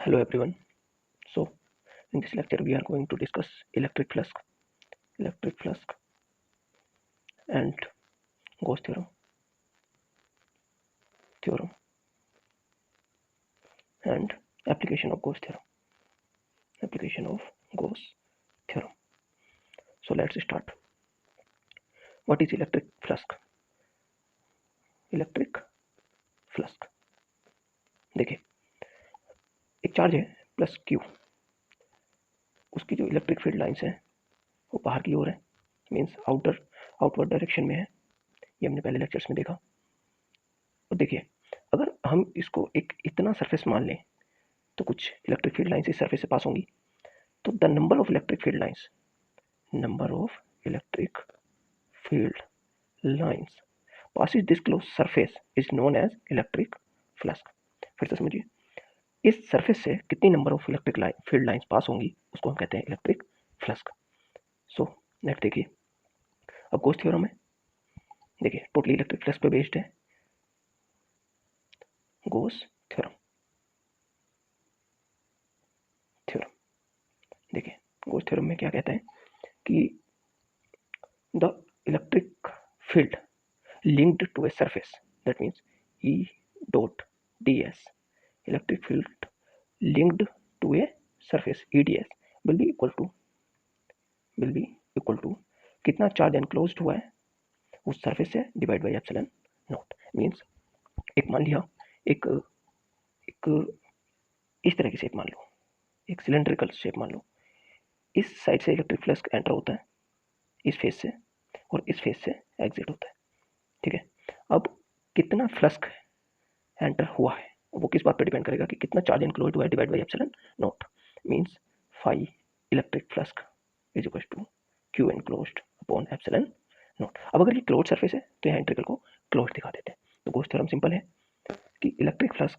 Hello everyone. So in this lecture we are going to discuss electric flask and Gauss theorem and application of Gauss theorem. So let's start. What is electric flask? Electric flask, देखिए एक charge है plus Q, उसकी जो electric field lines है वो बाहर की ओर है, मीन्स आउटवर्ड डायरेक्शन में है। ये हमने पहले लेक्चर्स में देखा। और देखिए अगर हम इसको एक इतना सरफेस मान लें तो कुछ इलेक्ट्रिक फील्ड लाइंस इस सरफेस से पास होंगी, तो the number of electric field lines passes this closed surface is known as electric flux। फिर से समझिए, इस सरफेस से कितनी number of electric field lines pass होंगी उसको हम कहते हैं इलेक्ट्रिक फ्लक्स। सो नेक्स्ट देखिए, अब गॉस थ्योरम है, देखिए टोटली इलेक्ट्रिक फ्लक्स पे बेस्ड है गॉस थ्योरम। देखिए गॉस थ्योरम में क्या कहता है कि the electric field linked to a surface, that means E dot ds, electric field linked to a surface EDS will be equal to कितना charge enclosed हुआ है उस सरफेस से divide by epsilon naught. Means एक मान लिया एक इस तरह की शेप मान लो, एक सिलेंड्रिकल शेप मान लो, इस साइड से इलेक्ट्रिक फ्लक्स एंटर होता है इस फेस से और इस फेस से एग्जिट होता है, ठीक है। अब कितना फ्लक्स एंटर हुआ है वो किस बात पर डिपेंड करेगा कि कितना चार्ज एनक्लोज्ड हुआ है divide by epsilon naught. Means phi electric flux is equal to Q enclosed upon epsilon naught. अब अगर ये क्लोज्ड सरफेस है तो यहाँ इंटीग्रल को क्लोज्ड दिखा देते हैं। तो गॉस थ्योरम सिंपल है कि इलेक्ट्रिक फ्लक्स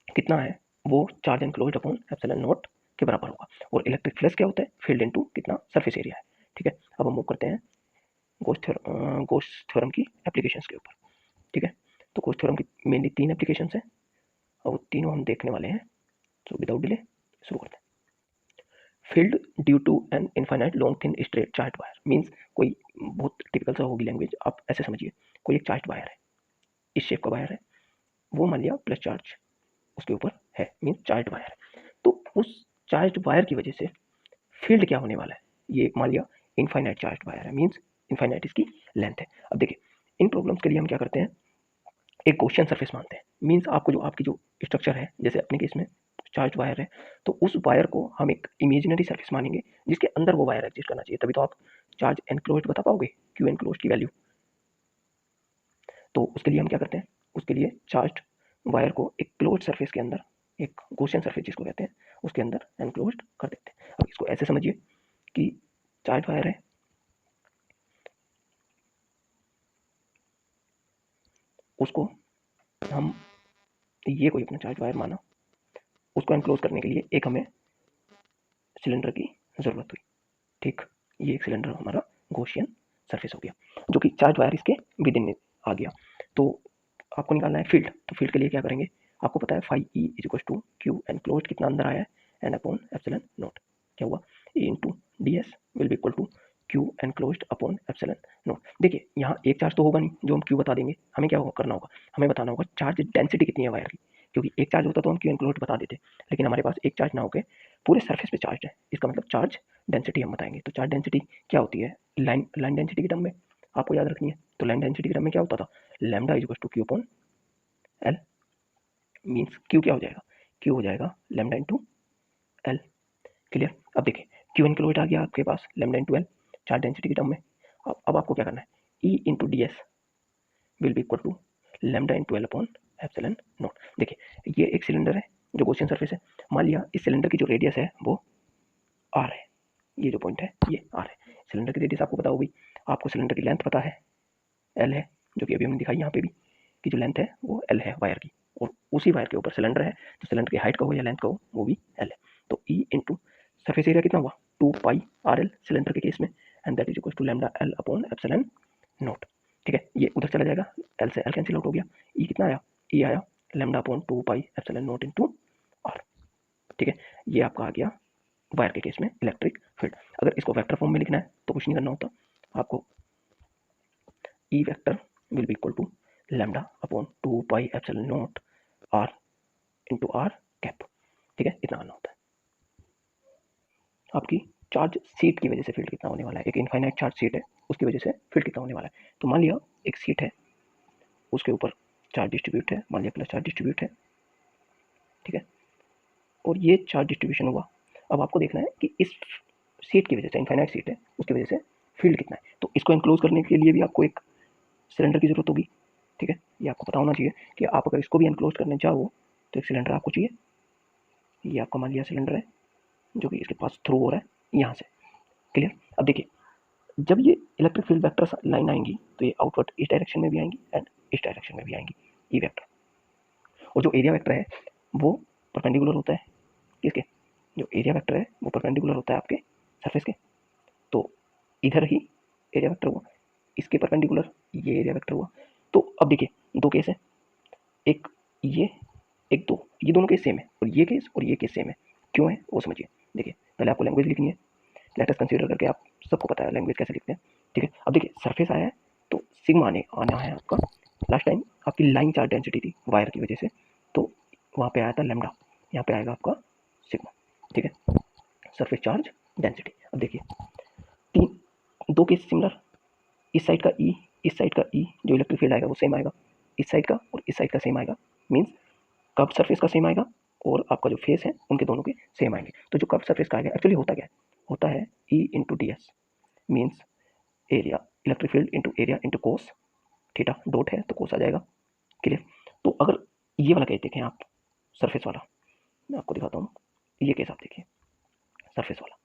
कितना है वो charge enclosed upon epsilon not के बराबर होगा, और इलेक्ट्रिक फ्लक्स क्या होता है फील्ड इनटू कितना सरफेस एरिया है, ठीक है। अब हम मूव करते हैं गॉस थ्योरम की एप्लीकेशंस के ऊपर, ठीक है। तो गॉस थ्योरम की मेनली 3 एप्लीकेशंस हैं और वो तीनों हम देखने वाले हैं। तो विदाउट डिले शुरू करते हैं। Field due to an infinite long thin straight charge wire, means कोई बहुत टिपिकल सा होगी लैंग्वेज, आप ऐसे समझिए कोई एक चार्ज वायर है, इस शेप का वायर है, वो मान लिया प्लस चार्ज उसके ऊपर है, मींस चार्ज वायर है। तो उस चार्ज वायर की वजह से फील्ड क्या होने वाला है, ये मान लिया इनफाइनाइट चार्ज वायर है, मींस इनफाइनाइट इसकी लेंथ है। अब देखिए इन प्रॉब्लम्स के लिए हम क्या करते हैं, एक गॉसियन सरफेस मानते हैं। मींस आपकी जो स्ट्रक्चर है, जैसे अपने केस में चार्ज वायर है, तो उस वायर को हम एक इमेजिनरी सरफेस मानेंगे जिसके अंदर वो वायर एग्जिस्ट करना चाहिए, तभी तो आप चार्ज एनक्लोज्ड बता पाओगे क्यू एनक्लोज्ड की वैल्यू। तो उसके लिए हम क्या करते हैं, उसके लिए चार्ज वायर को एक क्लोज्ड सरफेस के अंदर, एक गॉसियन सरफेस जिसको कहते हैं, उसके अंदर एनक्लोज्ड कर देते हैं। अब इसको ऐसे समझिए कि चार्ज वायर है, उसको हम ये कोई अपना चार्ज वायर माना, उसको एनक्लोज करने के लिए एक हमें सिलेंडर की ज़रूरत हुई, ठीक। ये एक सिलेंडर हमारा गॉसियन सरफेस हो गया जो कि चार्ज वायर इसके विद इन आ गया। तो आपको निकालना है फील्ड, तो फील्ड के लिए क्या करेंगे, आपको पता है phi E is equal to Q enclosed कितना अंदर आया है एन अपॉन एप्सिलॉन नॉट। क्या हुआ, A into D S will be equal to Q enclosed upon epsilon nought. देखिए यहाँ एक चार्ज तो होगा नहीं जो हम क्यू बता देंगे, हमें क्या करना होगा, हमें बताना होगा चार्ज डेंसिटी कितनी है वायर की, क्योंकि एक चार्ज होता तो हम क्यू एनक्लोज्ड बता देते, लेकिन हमारे पास एक चार्ज ना होकर पूरे सरफेस पे चार्ज है, इसका मतलब चार्ज डेंसिटी हम बताएंगे। तो चार्ज डेंसिटी क्या होती है, लाइन डेंसिटी की टर्म में आपको याद रखनी है। तो लाइन डेंसिटी की टर्म में क्या होता था, lambda is equal to Q upon L, means Q क्या हो जाएगा, क्यू हो जाएगा लैम्डा इंटू एल। क्लियर। अब देखिए क्यू एनक्लोज्ड आ गया आपके पास lambda into L charge density की टर्म में। अब आपको क्या करना है, E into D S will be equal to lambda into L upon epsilon nought. देखिए ये एक सिलेंडर है जो गॉसियन सरफेस है, मान लिया इस सिलेंडर की जो रेडियस है वो आर है, ये जो पॉइंट है ये आर है। सिलेंडर की रेडियस आपको पता होगी, आपको सिलेंडर की लेंथ पता है एल है, जो कि अभी हमने दिखाई यहाँ पे भी कि जो लेंथ है वो एल है वायर की, और उसी वायर के ऊपर सिलेंडर है, तो सिलेंडर की हाइट का हो या लेंथ का हो वो भी एल है। तो ई इंटू सरफेस एरिया कितना हुआ 2 पाई आर एल सिलेंडर के केस में, and that is equal to lambda L upon epsilon naught, ठीक है। ये उधर चला जाएगा, एल से एल कैंसिल आउट हो गया, ई कितना आया, ई आया lambda upon 2 pi epsilon not into R. ठीक है, ये आपका आ गया वायर के केस में इलेक्ट्रिक फील्ड। अगर इसको वेक्टर फॉर्म में लिखना है तो कुछ नहीं करना होता, आपको E vector will be equal to lambda upon 2 pi epsilon not R into R cap. ठीक है, इतना आना होता है। आपकी चार्ज सीट की वजह से फील्ड कितना होने वाला है, एक इनफाइनाइट चार्ज सीट है उसकी वजह से फील्ड कितना होने वाला है। तो मान लिया एक सीट है, उसके ऊपर चार्ज डिस्ट्रीब्यूट है, मान लिया प्लस चार्ज डिस्ट्रीब्यूट है, ठीक है, और ये चार्ज डिस्ट्रीब्यूशन हुआ। अब आपको देखना है कि इस सीट की वजह से, इनफाइनाइट सीट है उसकी वजह से फील्ड कितना है। तो इसको एनक्लोज करने के लिए भी आपको एक सिलेंडर की जरूरत होगी। ठीक है, ये आपको पता होना चाहिए कि आप अगर इसको भी एनक्लोज करने चाहो तो एक सिलेंडर आपको चाहिए। ये आपका मान लिया सिलेंडर है जो कि इसके पास थ्रू हो रहा है यहाँ से। क्लियर। अब देखिए, जब ये इलेक्ट्रिक फील्ड वेक्टर लाइन आएंगी तो ये आउटवर्ड इस डायरेक्शन में भी आएंगी एंड इस डायरेक्शन में भी आएंगी, ई वेक्टर। और जो एरिया वेक्टर है वो परपेंडिकुलर होता है किसके, जो एरिया वेक्टर है वो परपेंडिकुलर होता है आपके सरफेस के। तो इधर ही एरिया वेक्टर हुआ, इसके परपेंडिकुलर ये एरिया वेक्टर हुआ। तो अब देखिए दो केस है, एक ये एक दो, ये दोनों केस सेम है और ये केस सेम है। क्यों है वो समझिए। देखिए पहले आपको लैंग्वेज लिखनी है, लेट अस कंसीडर करके, आप सबको पता है लैंग्वेज कैसे लिखते हैं। ठीक है, अब देखिए सरफेस आया है तो सिग्मा आना है आपका। लास्ट टाइम आपकी लाइन चार्ज डेंसिटी थी वायर की वजह से, तो वहाँ पे आया था लैम्डा, यहाँ पे आएगा आपका सिग्मा। ठीक है, सरफेस चार्ज डेंसिटी। अब देखिए तीन दो केस सिमिलर, इस साइड का ई, इस साइड का ई, जो इलेक्ट्रिक फील्ड आएगा वो सेम आएगा, इस साइड का और इस साइड का सेम आएगा, मीन्स कर्व सरफेस का सेम आएगा और आपका जो फेस है उनके दोनों के सेम आएंगे। तो जो कर्व सरफेस का आएगा एक्चुअली होता क्या है, होता है E into D S, means area electric field into area into cos theta, dot है तो कोस आ जाएगा। क्लियर। तो अगर ये वाला केस देखें आप, सरफेस वाला, मैं आपको दिखाता हूँ, ये केस आप देखिए सरफेस वाला,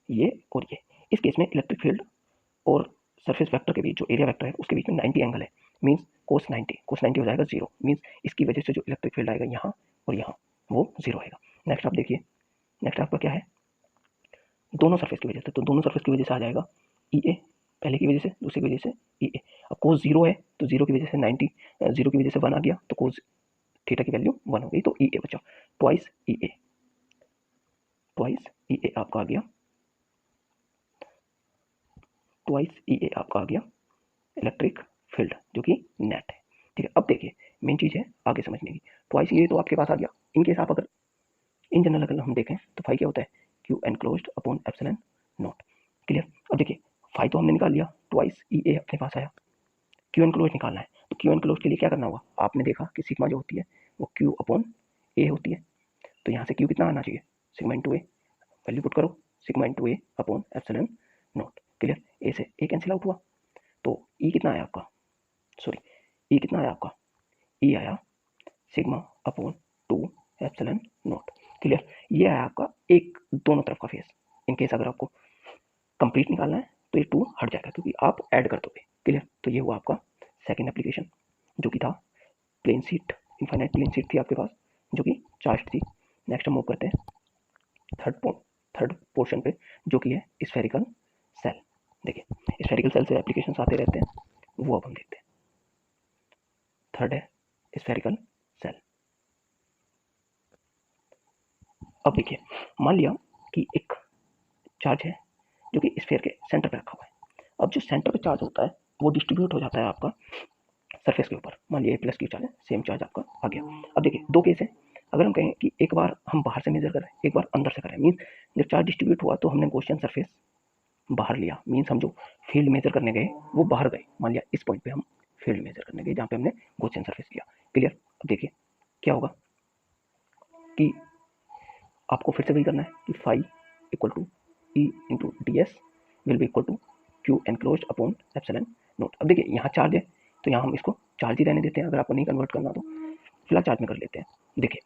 ये और ये, इस केस में इलेक्ट्रिक फील्ड और सरफेस वेक्टर के बीच जो एरिया वेक्टर है उसके बीच में 90 एंगल है, मीन्स कोस 90 हो जाएगा जीरो, मीन्स इसकी वजह से जो इलेक्ट्रिक फील्ड आएगा यहाँ और यहाँ वो जीरो आएगा। नेक्स्ट आप देखिए, नेक्स्ट आपका क्या है, दोनों सरफेस की वजह से, तो दोनों सरफेस की वजह से आ जाएगा ई ए, पहले की वजह से दूसरी की वजह से ई ए। अब कोस जीरो है तो जीरो की वजह से 90, जीरो की वजह से 1 आ गया तो कोस थीटा की वैल्यू 1 हो गई, तो ई ए बचा ट्वाइस ई ए, ट्वाइस ई ए आपका आ गया, ट्वाइस ई ए आपका आ गया इलेक्ट्रिक फील्ड जो कि नेट है। ठीक है, अब देखिए मेन चीज़ है आगे समझने की, ट्वाइस ये तो आपके पास आ गया। इन केस आप अगर इन जनरल अगर हम देखें तो फाई क्या होता है, Q enclosed upon epsilon nought. Clear. अब देखिए फाई तो हमने निकाल लिया, ट्वाइस ई ए अपने पास आया, क्यू एनक्लोज निकालना है तो क्यू एनक्लोज के लिए क्या करना होगा, आपने देखा कि सिग्मा जो होती है वो क्यू अपॉन ए होती है, तो यहाँ से क्यू कितना आना चाहिए, sigma into A, value put करो, sigma into A upon epsilon nought. Clear. A से ए कैंसिल आउट हुआ तो ई कितना आया आपका, सॉरी ई कितना आया आपका, ई आया sigma upon 2 epsilon nought. Clear. ये आया आपका एक दोनों तरफ का फेस। इन केस अगर आपको कंप्लीट निकालना है तो ये 2 हट जाएगा क्योंकि आप ऐड कर दोगे। क्लियर। तो ये हुआ आपका सेकंड एप्लीकेशन जो कि था plane sheet, infinite plane sheet थी आपके पास जो कि चार्ज थी। नेक्स्ट हम मूव करते हैं थर्ड पोर्शन पे जो कि है स्फेरिकल सेल। देखिए स्फेरिकल सेल से एप्लीकेशन आते रहते हैं, वो अब हम देखते हैं। थर्ड है स्फेरिकल सेल। अब देखिए मान लिया कि एक चार्ज है जो कि स्फीयर के सेंटर पे रखा हुआ है। अब जो सेंटर पे चार्ज होता है वो डिस्ट्रीब्यूट हो जाता है आपका सरफेस के ऊपर। मान लिया प्लस क्यू चार्ज है, सेम चार्ज आपका आ गया। अब देखिए दो केस है, अगर हम कहें कि एक बार हम बाहर से मेजर करें एक बार अंदर से करें, मीन्स जब चार्ज डिस्ट्रीब्यूट हुआ तो हमने गॉसियन सरफेस बाहर लिया, मीन्स हम जो फील्ड मेजर करने गए वो बाहर गए। मान लिया इस पॉइंट पे हम फील्ड मेजर करने गए जहाँ पे हमने गॉसियन सरफेस लिया। क्लियर। अब देखिए क्या होगा कि आपको फिर से वही करना है कि phi equal to E into D S will be equal to Q enclose upon epsilon naught. अब देखिए यहाँ चार्ज है तो यहाँ हम इसको चार्ज ही रहने देते हैं, अगर आपको नहीं कन्वर्ट करना तो फिलहाल चार्ज में कर लेते हैं। देखिए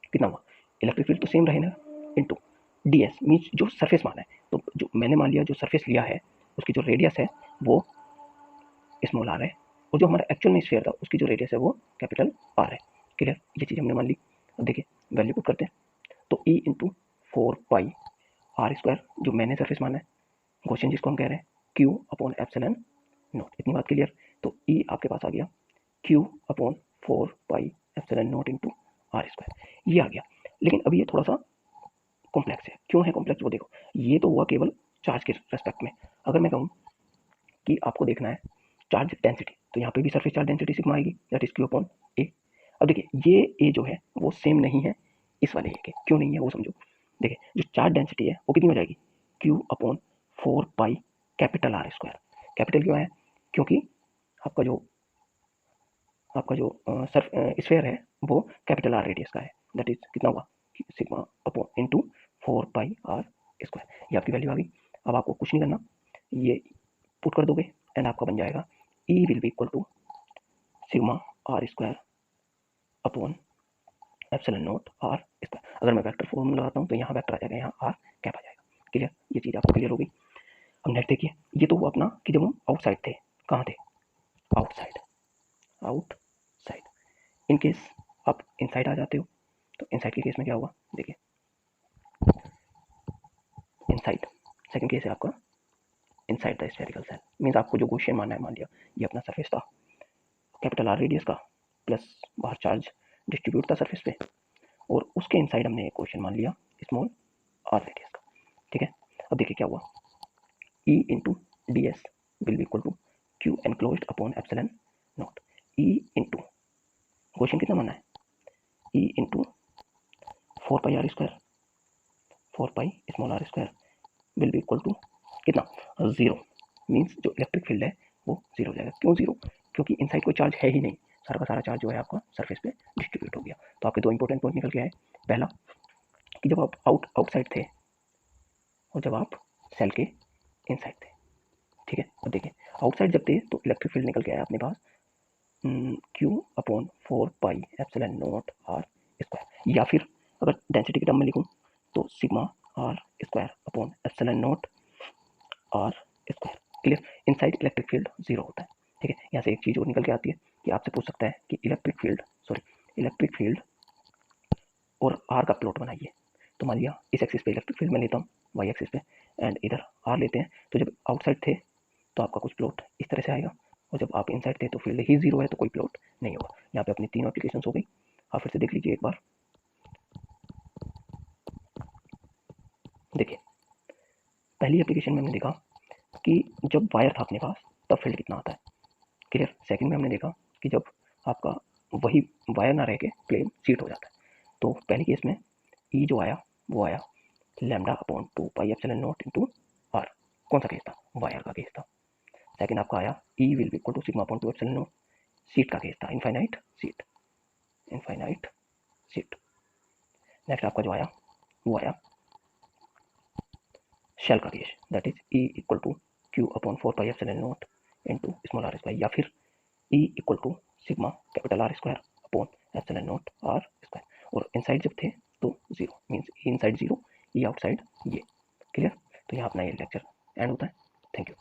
कितना हुआ, इलेक्ट्रिक फील्ड तो सेम रहेगा इंटू डी एस, मीन्स जो सरफेस माना है, तो जो मैंने मान लिया जो सरफेस लिया है उसकी जो रेडियस है वो स्मॉल आर है और जो हमारा एक्चुअल में स्फीयर था उसकी जो रेडियस है वो कैपिटल आर है। क्लियर, ये चीज़ हमने मान ली। अब देखिए वैल्यू पुट करते हैं तो E into 4 pi R square जो मैंने सरफेस माना है, गॉसियन जिसको हम कह रहे हैं, क्यू अपॉन एप्सिलॉन नॉट। इतनी बात क्लियर। तो ई आपके पास आ गया Q upon 4 pi epsilon not into R square, ये आ गया। लेकिन अभी ये थोड़ा सा कॉम्प्लेक्स है। क्यों है कॉम्प्लेक्स वो देखो, ये तो हुआ केवल चार्ज के रेस्पेक्ट में। अगर मैं कहूँ कि आपको देखना है चार्ज डेंसिटी, तो यहाँ पे भी सरफेस चार्ज डेंसिटी सिग्मा आएगी, दैट इज क्यू अपॉन ए। अब देखिए ये ए जो है वो सेम नहीं है इस वाले ए के। क्यों नहीं है वो समझो। देखिए जो चार्ज डेंसिटी है वो कितनी हो जाएगी, Q upon 4 pi capital R square. Capital क्यों है, क्योंकि आपका जो सर्फ स्फेयर है वो कैपिटल आर रेडियस का है, दैट इज कितना हुआ sigma upon into 4 pi R square. ये आपकी वैल्यू आ गई। अब आपको कुछ नहीं करना, ये पुट कर दोगे एंड आपका बन जाएगा E will be equal to sigma R square upon epsilon not R square. अगर मैं वेक्टर फॉर्म लगाता हूँ तो यहाँ वेक्टर आ जाएगा, यहाँ आर कैप आ जाएगा। क्लियर, ये चीज़ आपको क्लियर हो गई। अब नेक्स्ट देखिए, ये तो हुआ अपना कि जब हम आउटसाइड थे। कहाँ थे, आउटसाइड। आउटसाइड इन केस आप इनसाइड आ जाते हो तो इनसाइड के केस में क्या होगा, देखिए इनसाइड सेकंड केस है आपका inside the spherical shell. Means आपको जो क्वेश्चन मानना है, मान लिया ये अपना सरफेस था कैपिटल आर रेडियस का, प्लस बाहर चार्ज डिस्ट्रीब्यूट था सरफेस पे, और उसके इनसाइड हमने एक क्वेश्चन मान लिया स्मॉल आर रेडियस का। ठीक है, अब देखिए क्या हुआ, E into D S will be equal to Q enclosed upon epsilon naught. E into question कितना माना है, E into 4 pi R square, 4 pi small R square will be equal to कितना, 0। मीन्स जो इलेक्ट्रिक फील्ड है वो 0 हो जाएगा। क्यों 0, क्योंकि इनसाइड कोई चार्ज है ही नहीं, सारा का सारा चार्ज जो है आपका सरफेस पे डिस्ट्रीब्यूट हो गया। तो आपके दो इंपॉर्टेंट पॉइंट निकल के आए। पहला कि जब आप आउटसाइड थे और जब आप सेल के इनसाइड थे। ठीक है, अब देखिए आउटसाइड जब थे तो इलेक्ट्रिक फील्ड निकल के आया अपने पास Q upon 4 pi epsilon not R square, या फिर अगर डेंसिटी के टर्म में लिखूँ तो sigma R square upon epsilon not R square. Clear, inside electric field 0 होता है। ठीक है, यहाँ से एक चीज़ और निकल के आती है कि आपसे पूछ सकता है कि इलेक्ट्रिक फील्ड और आर का प्लॉट बनाइए। तो मान लिया इस एक्सिस पे इलेक्ट्रिक फील्ड मैं लेता हूँ, वाई एक्सिस पे, एंड इधर आर लेते हैं। तो जब आउटसाइड थे तो आपका कुछ प्लॉट इस तरह से आएगा, और जब आप इनसाइड थे तो फील्ड ही 0 है तो कोई प्लॉट नहीं होगा। यहाँ पे अपनी तीनों एप्लीकेशन हो गई। आप फिर से देख लीजिए एक बार। देखिए पहली एप्लीकेशन में हमने देखा कि जब वायर था अपने पास तब फील्ड कितना आता है। क्लियर, सेकंड में हमने देखा कि जब आपका वही वायर ना रह के प्लेन सीट हो जाता है। तो पहली केस में ई जो आया वो आया lambda upon 2 pi epsilon not into R. कौन सा केस था, वायर का केस था। सेकंड आपका आया E will be equal to sigma upon 2 epsilon nought, sheet का केस था, इनफाइनाइट सीट। नेक्स्ट आपका जो आया वो आया शेल का case, that is E equal to Q upon 4 pi epsilon not into small R square, या फिर E equal to sigma capital R square upon epsilon not R square. और inside जब थे तो 0, means E inside 0, E outside ये। Clear, तो यहाँ अपना ये लेक्चर एंड होता है। Thank you.